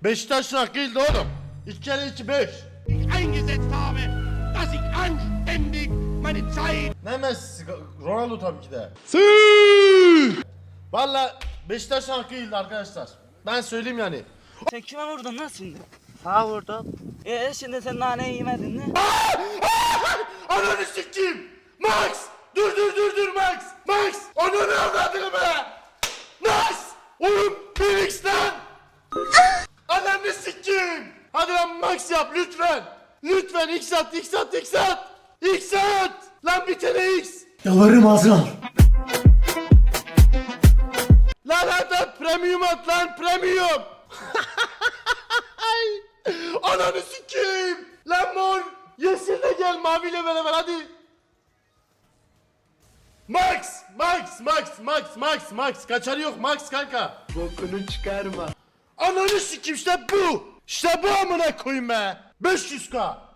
Beşiktaş'ın hakkıydı oğlum. 2 kere 2 5. Eingesetzt habe, dass ich anständig meine Zeit... Ne Messi? Ronaldo tabii ki de. Valla Beşiktaş'ın hakkıydı arkadaşlar. Ben söyleyeyim yani. Sen kime vurdun lan şimdi? Sağa vurdum. Şimdi sen naneyi yemedin mi? Ananı sikeyim. Max. Dur Max. Max. Ananı avradını be. Max. Oğlum Phoenix lan. Ananı sikeyim. Hadi lan Max yap lütfen. Lütfen X at. X at. Lan bir tane X. Yalvarırım ağzına al. Lan hadi premium at lan premium. Ananı sikeyim. Lan mor. Yeşil de gel maviyle beraber hadi. Max. Kaçarı yok Max kanka. Bokunu çıkarma. Ananı sikeyim işte bu. İşte bu amına koyayım be. 500k.